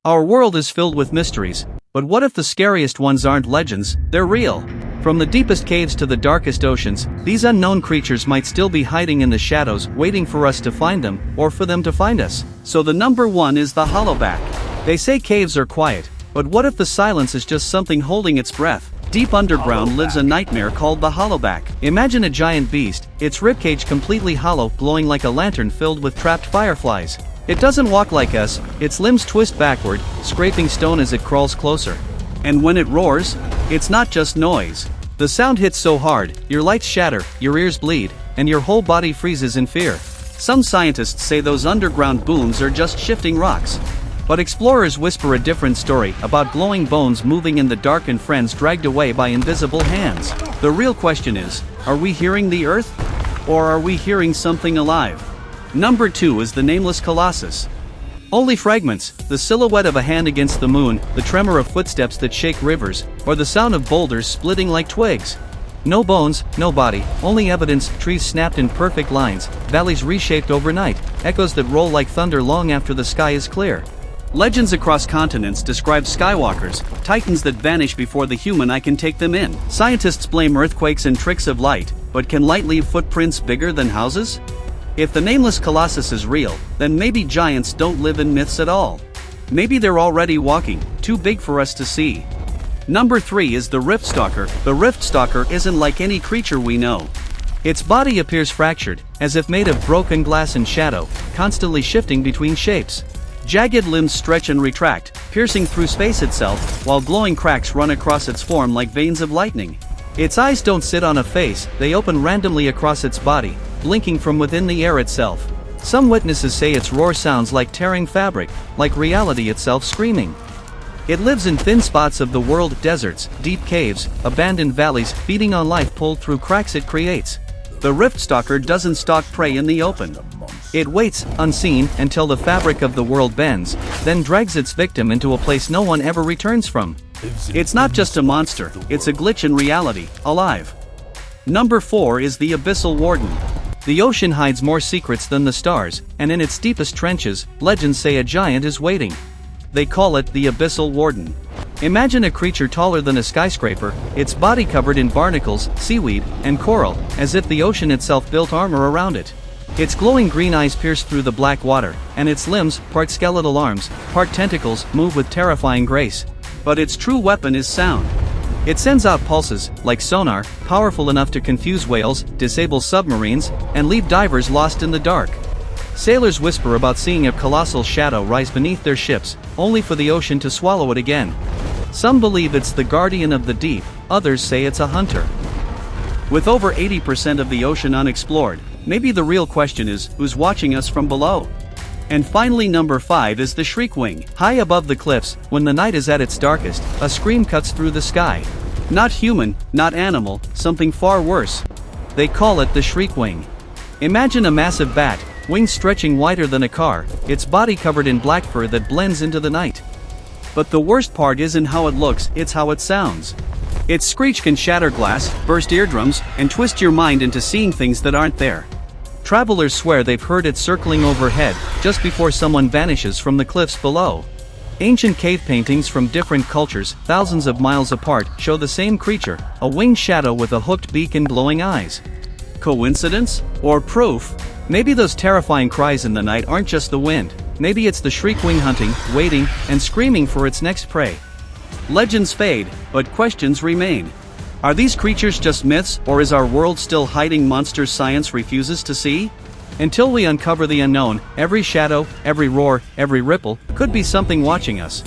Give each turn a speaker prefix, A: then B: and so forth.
A: Our world is filled with mysteries, but what if the scariest ones aren't legends, they're real? From the deepest caves to the darkest oceans, these unknown creatures might still be hiding in the shadows, waiting for us to find them, or for them to find us. So the number one is the hollowback. They say caves are quiet, but what if the silence is just something holding its breath? Deep underground lives a nightmare called the hollowback. Imagine a giant beast, its ribcage completely hollow, glowing like a lantern filled with trapped fireflies. It doesn't walk like us, its limbs twist backward, scraping stone as it crawls closer. And when it roars, it's not just noise. The sound hits so hard, your lights shatter, your ears bleed, and your whole body freezes in fear. Some scientists say those underground booms are just shifting rocks. But explorers whisper a different story about glowing bones moving in the dark and friends dragged away by invisible hands. The real question is, are we hearing the earth? Or are we hearing something alive? Number 2 is the nameless colossus. Only fragments, the silhouette of a hand against the moon, the tremor of footsteps that shake rivers, or the sound of boulders splitting like twigs. No bones, no body, only evidence, trees snapped in perfect lines, valleys reshaped overnight, echoes that roll like thunder long after the sky is clear. Legends across continents describe skywalkers, titans that vanish before the human eye can take them in. Scientists blame earthquakes and tricks of light, but can light leave footprints bigger than houses? If the nameless colossus is real, then maybe giants don't live in myths at all. Maybe they're already walking, too big for us to see. Number 3 is the rift stalker. The rift stalker isn't like any creature we know. Its body appears fractured, as if made of broken glass and shadow, constantly shifting between shapes. Jagged limbs stretch and retract, piercing through space itself, while glowing cracks run across its form like veins of lightning. Its eyes don't sit on a face, they open randomly across its body, blinking from within the air itself. Some witnesses say its roar sounds like tearing fabric, like reality itself screaming. It lives in thin spots of the world, deserts, deep caves, abandoned valleys, feeding on life pulled through cracks it creates. The rift stalker doesn't stalk prey in the open. It waits, unseen, until the fabric of the world bends, then drags its victim into a place no one ever returns from. It's not just a monster, it's a glitch in reality, alive. Number 4 is the abyssal warden. The ocean hides more secrets than the stars, and in its deepest trenches, legends say a giant is waiting. They call it the abyssal warden. Imagine a creature taller than a skyscraper, its body covered in barnacles, seaweed, and coral, as if the ocean itself built armor around it. Its glowing green eyes pierce through the black water, and its limbs, part skeletal arms, part tentacles, move with terrifying grace. But its true weapon is sound. It sends out pulses, like sonar, powerful enough to confuse whales, disable submarines, and leave divers lost in the dark. Sailors whisper about seeing a colossal shadow rise beneath their ships, only for the ocean to swallow it again. Some believe it's the guardian of the deep, others say it's a hunter. With over 80% of the ocean unexplored, maybe the real question is, who's watching us from below? And finally, number 5 is the shriekwing. High above the cliffs, when the night is at its darkest, a scream cuts through the sky. Not human, not animal, something far worse. They call it the shriekwing. Imagine a massive bat, wings stretching wider than a car, its body covered in black fur that blends into the night. But the worst part isn't how it looks, it's how it sounds. Its screech can shatter glass, burst eardrums, and twist your mind into seeing things that aren't there. Travelers swear they've heard it circling overhead, just before someone vanishes from the cliffs below. Ancient cave paintings from different cultures, thousands of miles apart, show the same creature, a winged shadow with a hooked beak and glowing eyes. Coincidence? Or proof? Maybe those terrifying cries in the night aren't just the wind, maybe it's the shriekwing hunting, waiting, and screaming for its next prey. Legends fade, but questions remain. Are these creatures just myths, or is our world still hiding monsters science refuses to see? Until we uncover the unknown, every shadow, every roar, every ripple, could be something watching us.